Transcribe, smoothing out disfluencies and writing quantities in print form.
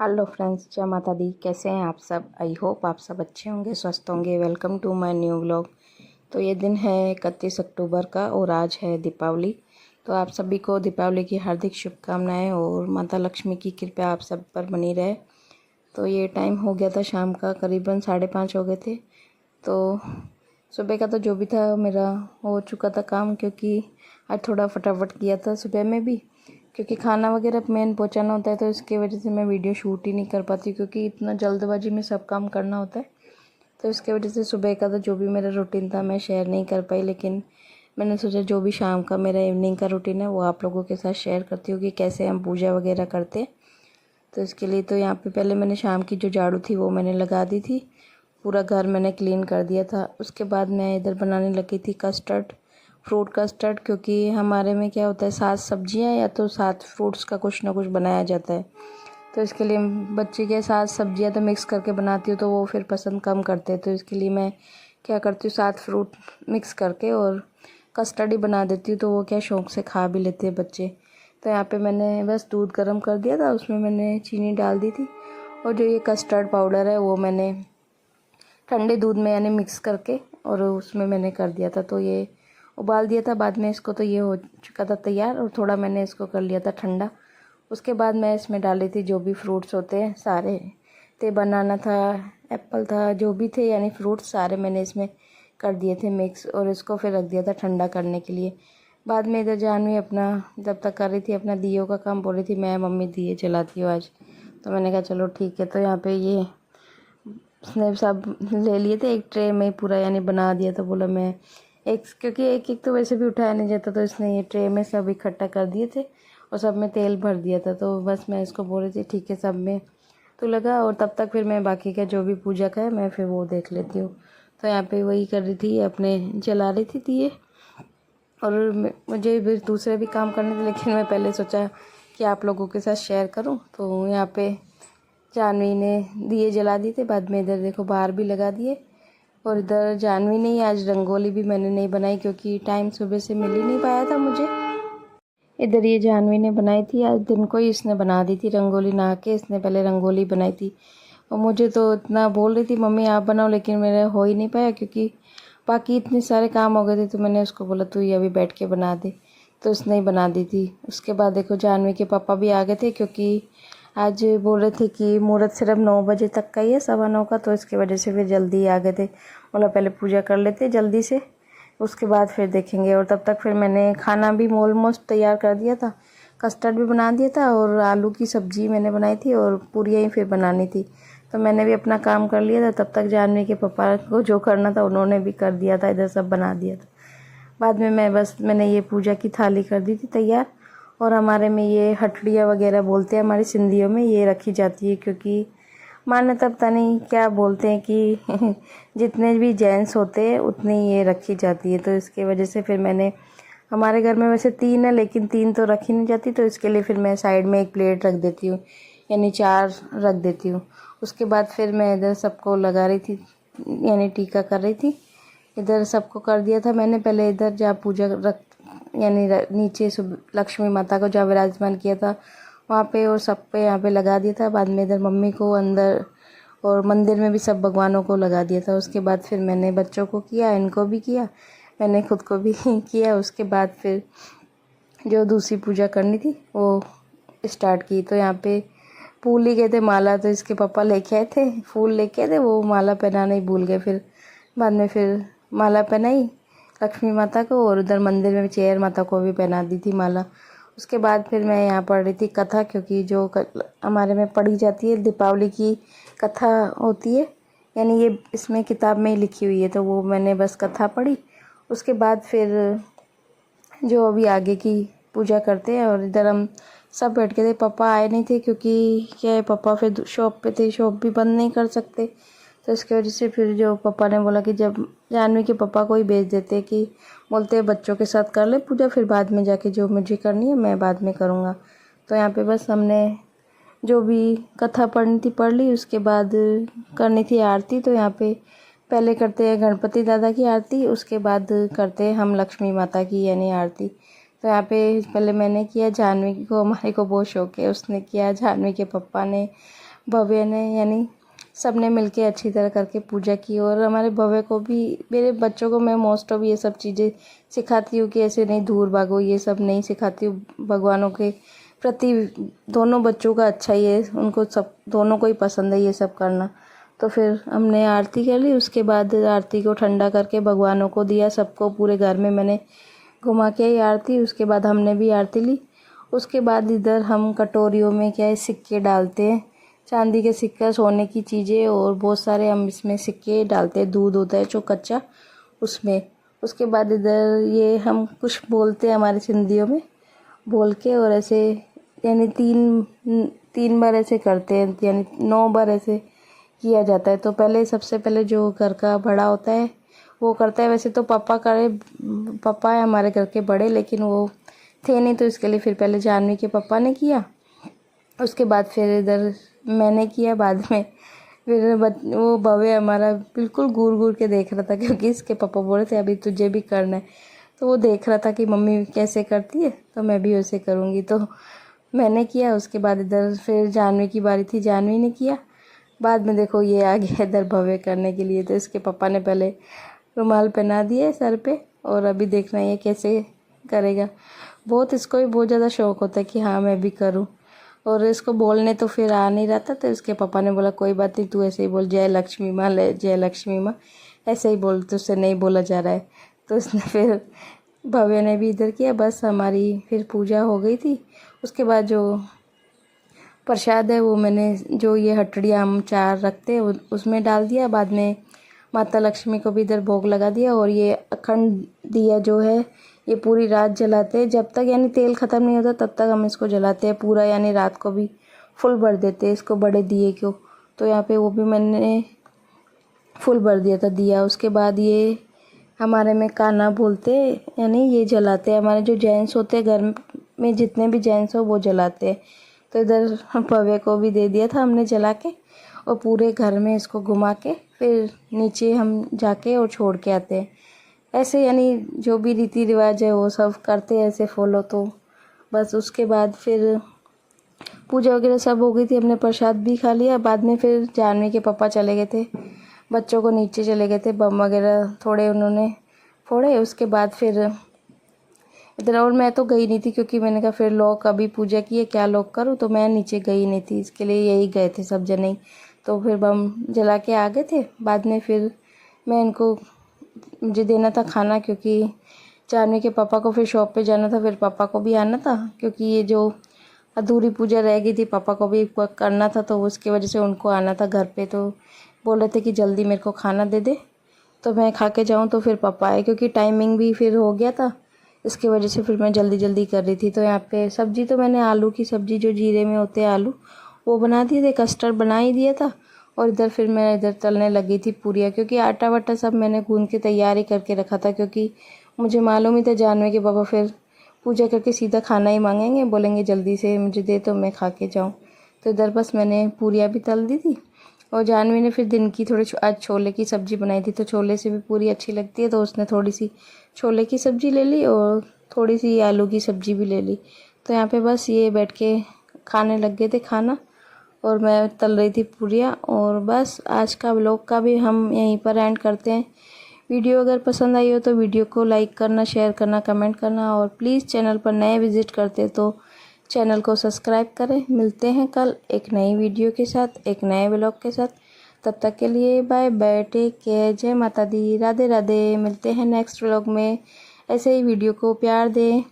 Hello friends, जय माता दी। कैसे हैं आप सब? आई होप आप सब अच्छे होंगे, स्वस्थ होंगे। Welcome to my new vlog. तो ये दिन है 31 अक्टूबर का और आज है दीपावली। तो आप सभी को दीपावली की हार्दिक शुभकामनाएं और माता लक्ष्मी की कृपा आप सब पर बनी रहे। तो ये टाइम हो गया था शाम का, करीबन 5:30 हो गए थे। तो सुबह का तो जो भी था मेरा हो चुका था काम, क्योंकि आज थोड़ा फटाफट किया था सुबह में भी, क्योंकि खाना वगैरह मेन पहुंचाना होता है। तो इसकी वजह से मैं वीडियो शूट ही नहीं कर पाती, क्योंकि इतना जल्दबाजी में सब काम करना होता है। तो इसके वजह से सुबह का तो जो भी मेरा रूटीन था मैं शेयर नहीं कर पाई। लेकिन मैंने सोचा जो भी शाम का मेरा इवनिंग का रूटीन है वो आप लोगों के साथ शेयर करती हूँ कि कैसे हम पूजा वगैरह करते हैं। तो इसके लिए तो यहाँ पे पहले मैंने शाम की जो झाड़ू थी वो मैंने लगा दी थी, पूरा घर मैंने क्लीन कर दिया था। उसके बाद मैं इधर बनाने लगी थी कस्टर्ड, फ्रूट कस्टर्ड, क्योंकि हमारे में क्या होता है 7 सब्जियां या तो 7 फ्रूट्स का कुछ ना कुछ बनाया जाता है। तो इसके लिए बच्चे के 7 सब्जियां तो मिक्स करके बनाती हूँ तो वो फिर पसंद कम करते हैं। तो इसके लिए मैं क्या करती हूँ 7 फ्रूट मिक्स करके और कस्टर्ड ही बना देती हूँ, तो वो क्या शौक़ से खा भी लेते हैं बच्चे। तो यहाँ पे मैंने बस दूध गर्म कर दिया था, उसमें मैंने चीनी डाल दी थी और जो ये कस्टर्ड पाउडर है वो मैंने ठंडे दूध में यानी मिक्स करके और उसमें मैंने कर दिया था। तो ये उबाल दिया था बाद में इसको, तो ये हो चुका था तैयार और थोड़ा मैंने इसको कर लिया था ठंडा। उसके बाद मैं इसमें डाली थी जो भी फ्रूट्स होते हैं सारे थे, बनाना था, एप्पल था, जो भी थे यानी फ्रूट्स सारे मैंने इसमें कर दिए थे मिक्स और इसको फिर रख दिया था ठंडा करने के लिए। बाद में इधर जानवी अपना जब तक कर रही थी अपना दियों का काम, बोल रही थी मैं मम्मी दिए जलाती हूँ आज। तो मैंने कहा चलो ठीक है। तो यहाँ पे ये उसने सब ले लिए थे एक ट्रे में पूरा, यानी बना दिया। तो बोला मैं एक, क्योंकि एक एक तो वैसे भी उठाया नहीं जाता, तो इसने ये ट्रे में सब इकट्ठा कर दिए थे और सब में तेल भर दिया था। तो बस मैं इसको बोल रही थी ठीक है सब में तो लगा, और तब तक फिर मैं बाकी का जो भी पूजा का है मैं फिर वो देख लेती हूँ। तो यहाँ पे वही कर रही थी, अपने जला रही थी दिए। और मुझे भी दूसरे भी काम करने थे, लेकिन मैं पहले सोचा कि आप लोगों के साथ शेयर करूँ। तो यहाँ पे जानवी ने दिए जला दिए थे, बाद में इधर देखो बाहर भी लगा दिए। और इधर जानवी ने ही आज रंगोली भी मैंने नहीं बनाई, क्योंकि टाइम सुबह से मिल ही नहीं पाया था मुझे। इधर ये जानवी ने बनाई थी, आज दिन को ही इसने बना दी थी रंगोली, नहा के इसने पहले रंगोली बनाई थी। और मुझे तो इतना बोल रही थी मम्मी आप बनाओ, लेकिन मेरा हो ही नहीं पाया क्योंकि बाकी इतने सारे काम हो गए थे। तो मैंने उसको बोला तू ये अभी बैठ के बना दे, तो उसने ही बना दी थी। उसके बाद देखो जानवी के पापा भी आ गए थे, क्योंकि आज बोल रहे थे कि मुहूर्त सिर्फ 9 बजे तक का ही है, 9:15 का। तो इसकी वजह से फिर जल्दी आ गए थे, बोला पहले पूजा कर लेते जल्दी से, उसके बाद फिर देखेंगे। और तब तक फिर मैंने खाना भी ऑलमोस्ट तैयार कर दिया था, कस्टर्ड भी बना दिया था और आलू की सब्ज़ी मैंने बनाई थी और पूरियाँ ही फिर बनानी थी। तो मैंने भी अपना काम कर लिया था, तब तक जानवी के पापा को जो करना था उन्होंने भी कर दिया था, इधर सब बना दिया था। बाद में मैंने ये पूजा की थाली कर दी थी तैयार। और हमारे में ये हटड़ियाँ वगैरह बोलते हैं हमारी सिंधियों में, ये रखी जाती है, क्योंकि मान्यता पता नहीं क्या बोलते हैं कि जितने भी जेंट्स होते हैं उतनी ये रखी जाती है। तो इसके वजह से फिर मैंने, हमारे घर में वैसे 3 है लेकिन 3 तो रखी नहीं जाती, तो इसके लिए फिर मैं साइड में एक प्लेट रख देती हूँ, यानी 4 रख देती हूँ। उसके बाद फिर मैं इधर सबको लगा रही थी, यानी टीका कर रही थी। इधर सबको कर दिया था मैंने, पहले इधर जहाँ पूजा रख यानी नीचे लक्ष्मी माता को जहाँ विराजमान किया था वहाँ पे और सब पे यहाँ पे लगा दिया था। बाद में इधर मम्मी को अंदर और मंदिर में भी सब भगवानों को लगा दिया था। उसके बाद फिर मैंने बच्चों को किया, इनको भी किया, मैंने खुद को भी किया। उसके बाद फिर जो दूसरी पूजा करनी थी वो स्टार्ट की। तो यहाँ पे फूल ही गए थे, माला तो इसके पापा लेके आए थे, फूल लेके आए थे, वो माला पहनाना ही भूल गए। फिर बाद में फिर माला पहनाई लक्ष्मी माता को और उधर मंदिर में चेयर माता को भी पहना दी थी माला। उसके बाद फिर मैं यहाँ पढ़ रही थी कथा, क्योंकि जो हमारे में पढ़ी जाती है दीपावली की कथा होती है, यानी ये इसमें किताब में ही लिखी हुई है, तो वो मैंने बस कथा पढ़ी। उसके बाद फिर जो अभी आगे की पूजा करते हैं, और इधर हम सब बैठ के थे, पापा आए नहीं थे क्योंकि क्या है पापा फिर शॉप पे थे, शॉप भी बंद नहीं कर सकते। तो इसकी वजह से फिर जो पापा ने बोला कि जब जानवी के पापा को ही भेज देते, कि बोलते बच्चों के साथ कर ले पूजा, फिर बाद में जाके जो मुझे करनी है मैं बाद में करूँगा। तो यहाँ पे बस हमने जो भी कथा पढ़नी थी पढ़ ली। उसके बाद करनी थी आरती, तो यहाँ पे पहले करते हैं गणपति दादा की आरती, उसके बाद करते हैं हम लक्ष्मी माता की यानी आरती। तो यहाँ पे पहले मैंने किया, जानवी को, हमारे को बहुत शौक है, उसने किया, जानवी के पापा ने, भव्य ने यानी सब ने मिलके अच्छी तरह करके पूजा की। और हमारे भव्य को भी, मेरे बच्चों को मैं मोस्ट ऑफ ये सब चीज़ें सिखाती हूँ कि ऐसे नहीं दूर भागो, ये सब नहीं सिखाती हूँ। भगवानों के प्रति दोनों बच्चों का अच्छा ही है, उनको सब दोनों को ही पसंद है ये सब करना। तो फिर हमने आरती कर ली, उसके बाद आरती को ठंडा करके भगवानों को दिया, सबको पूरे घर में मैंने घुमा के आई आरती। उसके बाद हमने भी आरती ली। उसके बाद इधर हम कटोरियों में क्या है सिक्के डालते हैं, चांदी के सिक्का, सोने की चीज़ें, और बहुत सारे हम इसमें सिक्के डालते हैं। दूध होता है जो कच्चा उसमें। उसके बाद इधर ये हम कुछ बोलते हैं हमारे सिंधियों में, बोल के और ऐसे यानी तीन बार ऐसे करते हैं, यानी 9 बार ऐसे किया जाता है। तो पहले सबसे पहले जो घर का बड़ा होता है वो करता है। वैसे तो पापा है हमारे घर के बड़े, लेकिन वो थे नहीं, तो इसके लिए फिर पहले जानवी के पापा ने किया। उसके बाद फिर इधर मैंने किया बाद में। फिर वो भव्य हमारा बिल्कुल घूर घूर के देख रहा था, क्योंकि इसके पापा बोल रहे थे अभी तुझे भी करना है। तो वो देख रहा था कि मम्मी कैसे करती है, तो मैं भी वैसे करूँगी। तो मैंने किया। उसके बाद इधर फिर जानवी की बारी थी, जानवी ने किया। बाद में देखो ये आ गया इधर भव्य करने के लिए। तो इसके पापा ने पहले रुमाल पहना दिए सर पे, और अभी देखना ये कैसे करेगा। इसको भी बहुत ज़्यादा शौक़ होता है कि हाँ मैं भी करूँ। और इसको बोलने तो फिर आ नहीं रहा था, तो इसके पापा ने बोला कोई बात नहीं, तू ऐसे ही बोल, जय लक्ष्मी माँ, जय लक्ष्मी माँ, ऐसे ही बोल, तुझसे नहीं बोला जा रहा है। तो उसने फिर भव्य ने भी इधर किया। बस हमारी फिर पूजा हो गई थी। उसके बाद जो प्रसाद है वो मैंने, जो ये हटड़ियाँ हम 4 रखते हैं उसमें डाल दिया। बाद में माता लक्ष्मी को भी इधर भोग लगा दिया। और ये अखंड दिया जो है ये पूरी रात जलाते हैं, जब तक यानी तेल ख़त्म नहीं होता तब तक हम इसको जलाते हैं पूरा, यानी रात को भी फुल भर देते हैं इसको, बड़े दिए को। तो यहाँ पे वो भी मैंने फुल भर दिया था दिया। उसके बाद ये हमारे में काना बोलते, यानी ये जलाते हैं। हमारे जो जेंट्स होते हैं घर में, जितने भी जेंट्स हो वो जलाते हैं। तो इधर भव्य को भी दे दिया था हमने जला के, और पूरे घर में इसको घुमा के फिर नीचे हम जाके और छोड़ के आते हैं। ऐसे यानी जो भी रीति रिवाज है वो सब करते हैं ऐसे फॉलो। तो बस उसके बाद फिर पूजा वगैरह सब हो गई थी, हमने प्रसाद भी खा लिया। बाद में फिर जानवी के पापा चले गए थे, बच्चों को नीचे चले गए थे, बम वगैरह थोड़े उन्होंने फोड़े। उसके बाद फिर इधर, और मैं तो गई नहीं थी क्योंकि मैंने कहा फिर लोग अभी पूजा की है क्या लोग करूँ, तो मैं नीचे गई नहीं थी, इसके लिए यही गए थे सब जने ही। तो फिर बम जला के आ गए थे। बाद में फिर मैं इनको, मुझे देना था खाना, क्योंकि जानवी के पापा को फिर शॉप पे जाना था, फिर पापा को भी आना था, क्योंकि ये जो अधूरी पूजा रह गई थी पापा को भी करना था, तो उसकी वजह से उनको आना था घर पे। तो बोल रहे थे कि जल्दी मेरे को खाना दे दे तो मैं खा के जाऊँ। तो फिर पापा आए, क्योंकि टाइमिंग भी फिर हो गया था, इसकी वजह से फिर मैं जल्दी जल्दी कर रही थी। तो यहाँ पे सब्ज़ी तो मैंने आलू की सब्ज़ी, जो जीरे में होते हैं आलू, वो बना दिए थे, कस्टर्ड बना ही दिया था। और इधर फिर मैं इधर तलने लगी थी पूरियाँ, क्योंकि आटा वाटा सब मैंने गूंद के तैयार ही करके रखा था, क्योंकि मुझे मालूम ही था जानवी के पापा फिर पूजा करके सीधा खाना ही मांगेंगे, बोलेंगे जल्दी से मुझे दे तो मैं खा के जाऊँ। तो इधर बस मैंने पूरियाँ भी तल दी थी। और जानवी ने फिर दिन की थोड़ी आज छोले की सब्ज़ी बनाई थी, तो छोले से भी पूरी अच्छी लगती है, तो उसने थोड़ी सी छोले की सब्ज़ी ले ली और थोड़ी सी आलू की सब्ज़ी भी ले ली। तो यहाँ पे बस ये बैठ के खाने लग गए थे खाना, और मैं तल रही थी पूरियाँ। और बस आज का व्लॉग का भी हम यहीं पर एंड करते हैं। वीडियो अगर पसंद आई हो तो वीडियो को लाइक करना, शेयर करना, कमेंट करना, और प्लीज़ चैनल पर नए विजिट करते तो चैनल को सब्सक्राइब करें। मिलते हैं कल एक नई वीडियो के साथ, एक नए व्लॉग के साथ। तब तक के लिए बाय बाय, टेक केयर, जय माता दी, राधे राधे। मिलते हैं नेक्स्ट व्लॉग में। ऐसे ही वीडियो को प्यार दें।